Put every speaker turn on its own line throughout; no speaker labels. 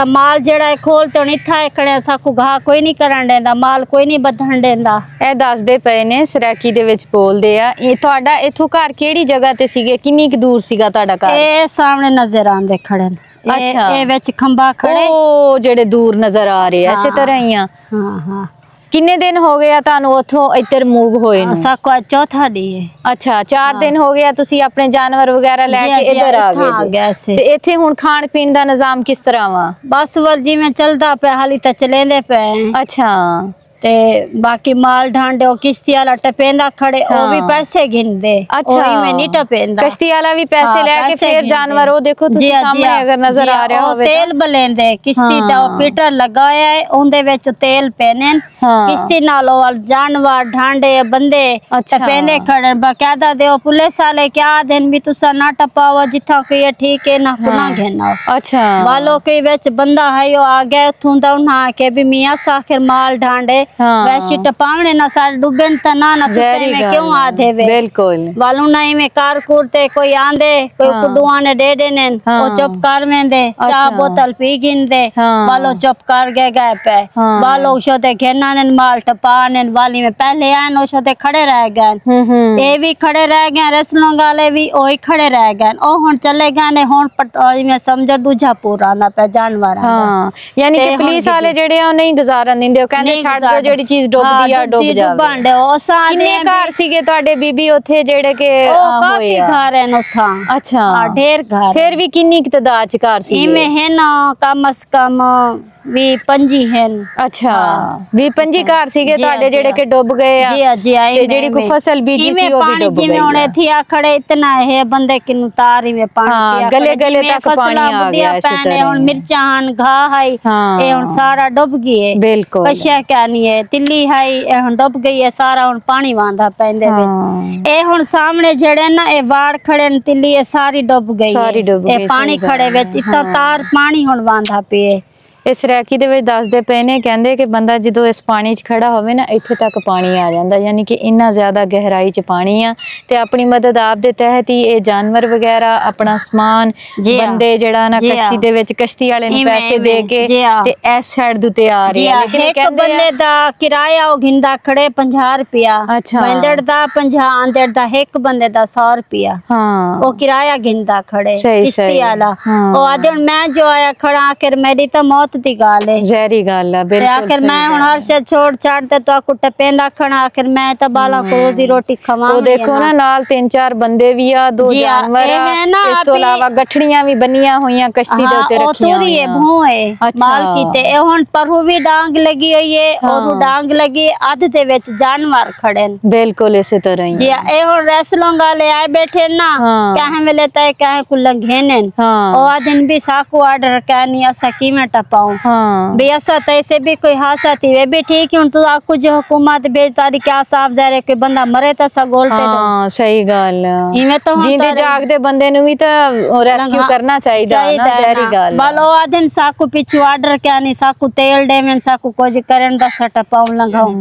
माल जेड़ा खोल तो इत्था खड़े साकू घा कोई नहीं करन देंदा माल कोई नहीं बधन देंदा
ए दसदे पए ने सरैकी दे विच बोलदे आ ये तुहाडा इथों घर केड़ी जगह ते सीगे किन्नी क दूर सीगा तुहाडा घर
ए सामने नजर आंदे खड़े
अच्छा
ए विच खंबा खड़े
ओ जेड़े दूर नजर आ रहे हैं इसे तरह ही
हां हां
किन्ने दिन हो गया तानू उथों इधर मूव होए नु
साको चौथा डी है
अच्छा 4 दिन हो गया तुसी अपने जानवर वगैरह लेके इधर आ गए ते इथे हुन खान पीन दा निजाम किस तरह वा
बस वल जिवें चलदा पे हाली ता चलेंदे पे
अच्छा
ते बाकी माल ढांडे ओ किश्ती वाला टपेंदा खड़े ओ भी पैसे गिनदे
अच्छा
ओही में नहीं टपेंदा
किश्ती वाला भी पैसे लेके फिर जानवर ओ देखो तुसी सामने अगर नजर आ रहा होवे
तेल बलेंदे किश्ती दा पीटर लगाया है ओंदे विच तेल पेने किश्ती नालो जानवर ढांडे बंदे टपेंदे खड़े बकायदा दे पुलिस वाले क्या दिन भी तुसा ना टपाओ जिथा कोई ठीक है ना गुना घेना
अच्छा
वालो के विच बंदा है ओ आ गया उथों दा उन्हा के भी मियां साखिर माल ढांडे वैसे टपावने ना सारे डूबन ता ना तुसे में क्यों आधे वे बिल्कुल वालू नहीं में कार कुरते कोई आंदे कोई कुडुआ ने दे देने ओ चुप कर वेंदे चा बोतल पी गिनदे वालो चुप कर गए पे वालो शोते घेना ने माल टपाने वाली में पहले आन ओ शोते खड़े रह गए ए भी खड़े रह गए रसलों गाले भी ओही खड़े रह गए ओ हुन चले गए ने हुन पटोई में समझ दूजा पूरा ना पे जानवर हां
यानी कि पुलिस वाले जेड़े ओ नहीं गुजारन दिंदे ओ कहंदे छड़ जेड़ी चीज डुबदी आ डुब जावे ओ सारे किन्ने घर सीगे ਤੁਹਾਡੇ ਬੀਬੀ ਉੱਥੇ ਜਿਹੜੇ ਕਿ
काफी घर है उथा
अच्छा
ढेर घर
फिर भी किन्नी की तादाद च घर सी
इमे है ना कम से कम भी 5 हैं
अच्छा भी 5 घर सीगे ਤੁਹਾਡੇ ਜਿਹੜੇ ਕਿ डुब गए आ
जी जी
ते जेड़ी कोई फसल बीजी सी वो भी डुब गई
जिवें हुणे थी आ खड़े इतना है बंदे किनु तारी में पानी
गले गले तक पानी आ गया ऐसे तरह
हुन मिर्चां घा है ए हुन सारा डुब गई है
बिल्कुल
कशिया क्या नहीं है तिल्ली है ए हुन डुब गई है सारा हुन पानी वांदा पैंदे विच ए हुन सामने जेड़े ना ए वाड़ खड़े न तिल्ली ए सारी डुब गई ए पानी खड़े विच इतना तार पानी हुन वांदा पे
इस रैकी दे विच दसदे पे ने कहंदे कि बंदा जदों इस पानी च खड़ा होवे ना इत्थे तक पानी आ जांदा यानी कि इन्ना ज्यादा गहराई च पानी आ ते अपनी मदद आप दे तहत ही ये जानवर वगैरह अपना समान बंदे जेड़ा ना कश्ती दे विच कश्ती वाले नु पैसे दे के ते इस साइड दुते आ रहे हैं लेकिन
एक बंदे दा किराया ओ घिंदा खड़े 50 रुपया बंदड़ दा 50 आंदड़ दा एक बंदे दा 100 रुपया हां ओ किराया घिंदा खड़े किश्ती वाला ओ आदे मैं जो आया खड़ा आखिर मेरी तो मौत दी गाल है जहरी गाल है बिल्कुल आखिर मैं हुन हर से छोड़ छाड़ ते तो को टपेंदा खड़ा आखिर मैं तो बाला को रोजी रोटी खवा
ओ देखो ना नाल 3-4 बंदे भी आ 2 जानवर इस तो अलावा गठड़ियां भी बनिया हुईयां कश्ती दे उते रखियां
ओ ये भूए माल कीते ए हुन परहु भी डांग लगी हुई है और डांग लगी आध दे विच जानवर खड़े
बिल्कुल इसी तरह ही
जी ए हुन रेसलों गाले आए बैठे ना कहे वेले तय कहे को लंघेने ओ आदिन भी साको ऑर्डर कहनी असा कीमे टपाऊं हाँ बेसा तैसे भी कोई हादसा थी वे भी ठीक है तू आपको जो हुकूमत भेज तारी क्या साफ जारे कोई बंदा मरे तो सा गोलटे
हां सही गल इमे तो जिंदे जागदे बंदे नु भी तो रेस्क्यू करना चाहिए ना जहरी गल
बालो आदिन साकू पिछु ऑर्डर क्या नहीं साकू तेल डेमेन साकू कुछ करन दा सट पाउं लगाऊं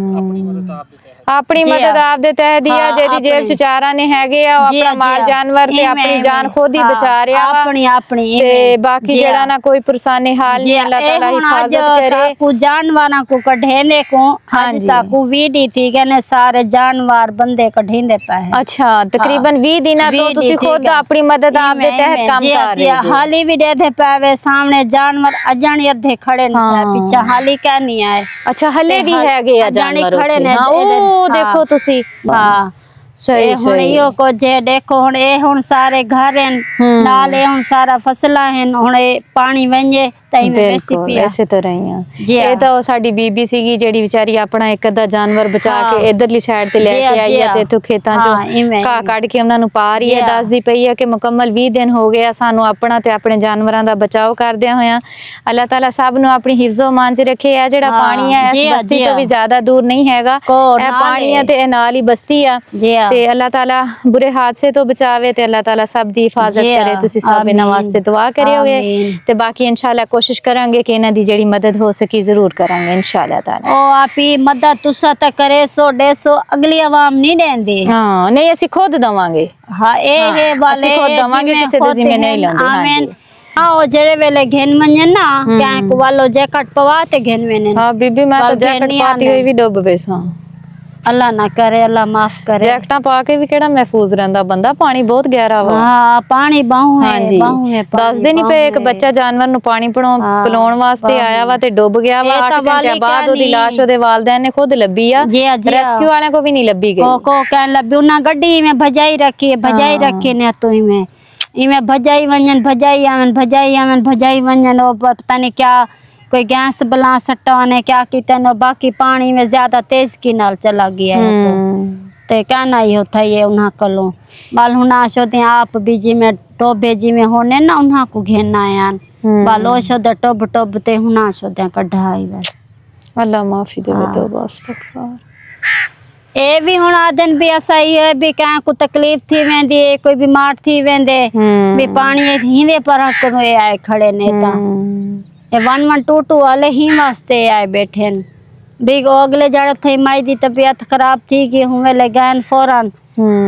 अपनी मदद आप दे तहत दिया जेदी जेब च चारा ने हैगे आ अपना माल जानवर ते अपनी जान खुद ही बचा रहा
अपनी अपनी
ते बाकी जेड़ा ना कोई परेशानी हाल नहीं अल्लाह ताला हिफाजत करे
साकू जानवरां को कढेने को आज साकू वीडी थी कहने सारे जानवर बंदे कढेंदे पे
अच्छा तकरीबन 20 दिन तो तुसी खुद अपनी मदद आप दे तहत काम कर रहे हो
हाली भी दे पावे सामने जानवर अजण अधे खड़े न पीछे हाली क्या नहीं आए
अच्छा हले भी हैगे आ जानवर
खड़े ने
देखो तुसी
हां सही हुन यो को जे देखो हुन ए हुन सारे घर हैं नाले हुन सारा फसला हैं हुन पानी वंजे तई में रेसिपी
ऐसे तरह ही ये तो साडी बीबी सीगी जेडी बेचारी अपना एक अद्धा जानवर बचा के इधरली साइड ते लेके आई है ते तो खेतां चो का काट के उन्हां नु पा रही है दसदी पई है कि मुकम्मल 20 दिन हो गया सानू अपना ते अपने जानवरां दा बचाव करदे होया अल्लाह ताला सब नु अपनी हिफ्ज़ो मान च रखे है जेड़ा पानी है इस बस्ती तो भी ज्यादा दूर नहीं हैगा ए पानी है ते नाल ही बस्ती आ ते अल्लाह ताला बुरे हादसे तो बचावे ते अल्लाह ताला सब दी हिफाजत करे तुसी सब इना वास्ते दुआ करियोगे ते बाकी इंशाल्लाह कोशिश करांगे कि इन्हां दी जेड़ी मदद हो सकी जरूर करांगे इंशाअल्लाह ताला।
ओ आपी मदद तुसा त करे सो दे सो अगली आवाम नहीं देंदी।
हां नहीं असी खुद दवांगे।
हां ए वाले
खुद दवांगे किसी दे जिम्मे नहीं लांदे।
आमीन। हां जेरे वेले घेन मने ना क्या को वालो जैकेट पवाते घेन वेने।
हां बीबी मैं तो जैकेट पाती हुई भी डूब बैसा।
अल्लाह ना करे, अल्लाह माफ करे।
जैकेटा पा के भी केड़ा महफूज रहंदा बंदा, पानी बहुत गहरा वा।
हां पानी बाहू है, बाहू है।
दस दिन ही पे एक बच्चा जानवर नु पानी पिलाउण वास्ते आया वा ते डुब गया वा। 8 घंटे बाद ओदी लाश ओदे वालिदैन ने खुद लब्बी आ। रेस्क्यू वाले को भी नहीं लब्बी गई।
को कहन लब्बी उना गड्डी में भजाई रखी ने तो इमे भजाई वंजन भजाई वंजन ओ पता नहीं क्या कोई गैस बला सट्टा ने क्या किते नो बाकी पानी में ज्यादा तेज की नाल चला गया है तो कहना ही होता ये उन्हा कलो बाल हुना शोते आप बीजी में टोबे जी में होने ना उन्हा को घेना यान बालो शोदे टोब ते हुना शोदे कढ़ाई वे
अल्लाह माफी दे तो बस तकफार
ए भी हुना दिन भी ऐसा ही है भी क्या को तकलीफ थी वेंदी कोई बीमार थी वेंदे भी पानी हिंदे पर करो आए खड़े ने ता ये 112 वाले ही वास्ते आए बैठे भी अगले जड़े थे माई दी तबीयत खराब थी कि हुए ले गए फौरन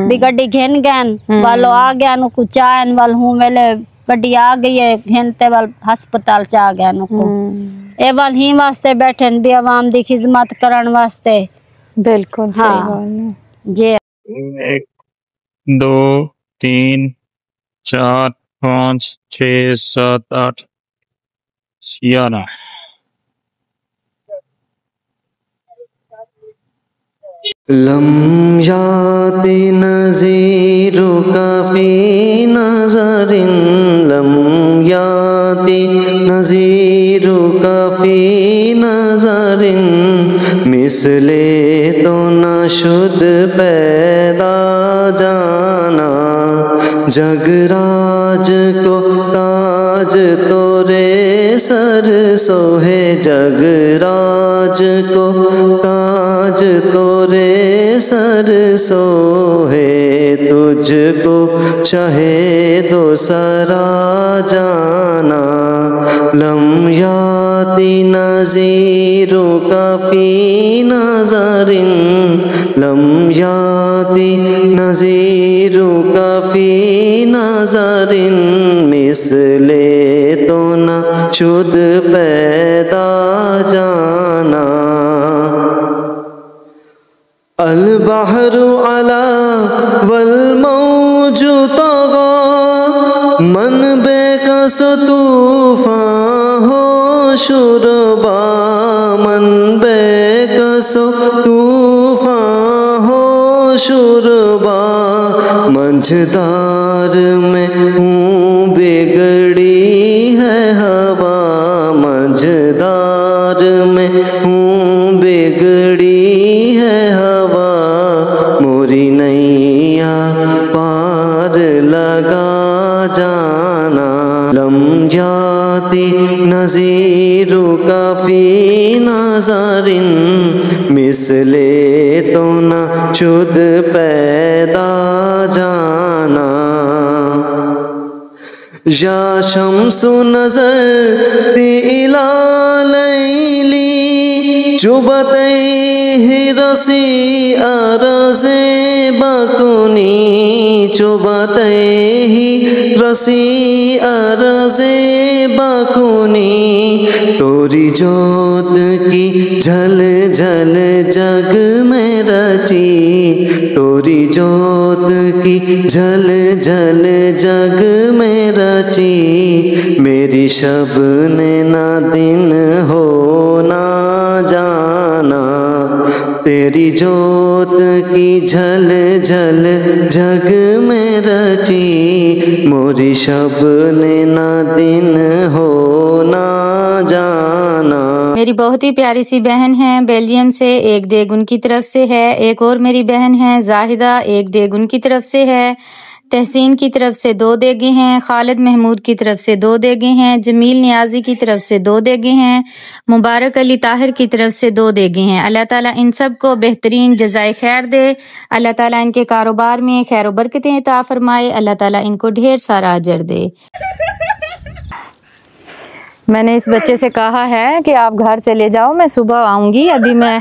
भी गड्डी घेन गए वालो आ गया नु कुछ आन वाल हूं वेले गड्डी आ गई है घेनते वाल अस्पताल च आ गया नु को ए वाल ही वास्ते बैठे भी आवाम दी खिदमत करन वास्ते
बिल्कुल सही बात
जी
1 2 3 4 5 6 7 8 11
लम याति नज़ीरुका फी नज़रिन लम याति नज़ीरुका फी नज़रिन मिसले तो न शुद पैदा जाना जगराज को ताज तोरे सर सोहे जगराज को ताज तोरे सर सोहे तुझको चाहे दो सरा जाना लम याति नज़ीरुका फी नज़रिन लम याति नज़ीरुका फी नज़रिन मिसले तो न शुद पैदा जाना अल बहरु अला वल मौजु तगा मन बेकस तूफान हो शुरबा मन बेकस तूफान हो शुरबा मंझदार में हूँ बिगड़ी है हवा मंझदार में हूँ बिगड़ी है हवा मोरी नैया पार लगा जाना लम याति नज़ीरुका फी नज़रिन मिसले तो न शुद पैदा जाना या शम्सु नज़र इला लैली चुबते ही रसी अरज़े बकुनी चुबते ही रसी अरज़े बकुनी तोरी जोत की झल झल जग में रची तोरी जोत की झल झल जग में रची मेरी शब ने ना दिन हो ना जाना तेरी जोत की झल झल जग में रची मोरी शब ने ना दिन हो ना जाना।
मेरी बहुत ही प्यारी सी बहन है बेल्जियम से, एक देग उनकी तरफ से है। एक और मेरी बहन है जाहिदा, एक देग उनकी तरफ से है। तहसीन की तरफ से 2 देगे हैं। खालिद महमूद की तरफ से 2 देगे हैं। जमील नियाजी की तरफ से 2 देगे हैं। मुबारक अली ताहिर की तरफ से 2 देगे हैं। अल्लाह ताला इन सब को बेहतरीन जज़ाए खैर दे। अल्लाह ताला इनके कारोबार में खैर व बरकतें अता फरमाए। अल्लाह ताला इनको ढेर सारा अजर दे। मैंने इस बच्चे से कहा है कि आप घर चले जाओ, मैं सुबह आऊँगी। अभी मैं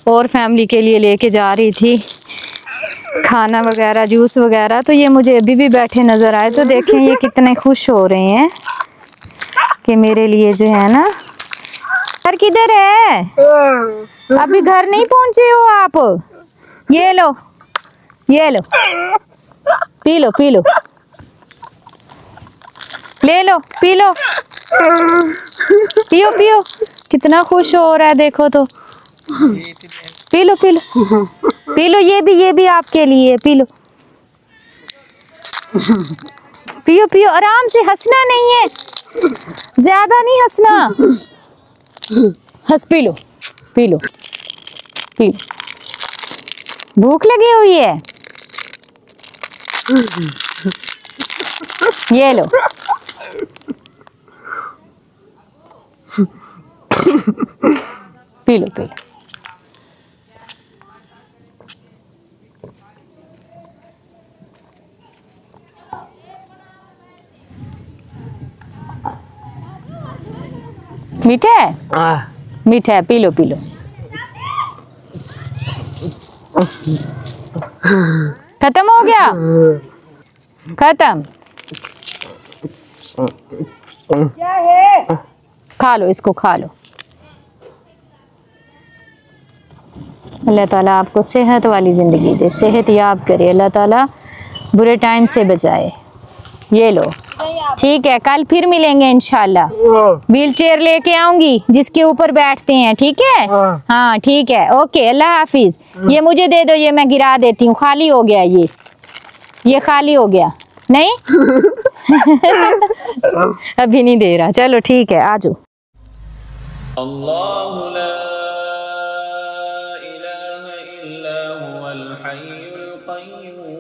और फैमिली के लिए लेके जा रही थी खाना वगैरह, जूस वगैरह, तो ये मुझे अभी भी बैठे नज़र आए। तो देखें ये कितने खुश हो रहे हैं कि मेरे लिए जो है ना। घर किधर है? अभी घर नहीं पहुँचे हो आप? ये लो, ये लो, पी लो, पी लो, ले लो, पी लो, पियो पियो। कितना खुश हो रहा है देखो तो। P low, P low, P low, ये भी आपके लिए, पी लो, पियो पियो, आराम से, हंसना नहीं है, ज्यादा नहीं हंसना, हंस, P low, P low, P low. भूख लगी हुई है, ये लो। P low, P low. मीठा है? मीठा है, पी लो, पी लो। खत्म हो गया? खत्म? क्या है? खा लो, इसको खा लो। अल्लाह ताला आपको सेहत वाली ज़िंदगी दे, सेहत याब करे, अल्लाह ताला बुरे टाइम से बचाए। ये लो, ठीक है, कल फिर मिलेंगे इंशाल्लाह। व्हील चेयर लेके आऊंगी जिसके ऊपर बैठते हैं, ठीक है? हाँ ठीक है, ओके, अल्लाह हाफिज। ये मुझे दे दो, ये मैं गिरा देती हूँ, खाली हो गया ये खाली हो गया। नहीं अभी नहीं दे रहा, चलो ठीक है, आ जाओ।
अल्लाहु ला इलाहा इल्ला हुवल हय्युल क़य्यूम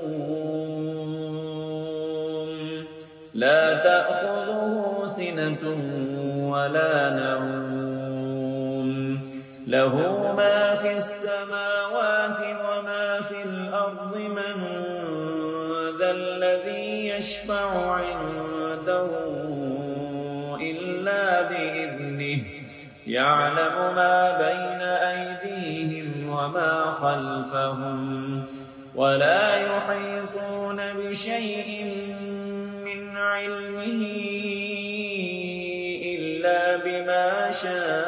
ला तअख़ुज़ुहु सिनतुन वला नऊम लहू मा फ़िस समावाति व मा फ़िल अर्ज़ि मन ज़ल्लज़ी यशफ़अु इन्दहु इल्ला बिइज़्निहि यअलमु मा बैन अयदीहिम वमा खल्फहुम वला युहीतून बिशैइन मिन इल्मिही इल्ला बिमा शाअ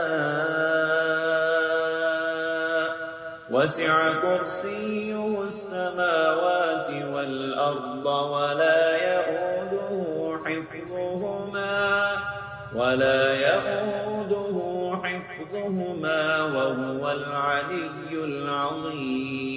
वसिअ कुर्सियुहु अस्समावाति वल अर्द वला यऊदुहु हिफ्ज़ुहुमा वहुवल अलिय्युल अज़ीम।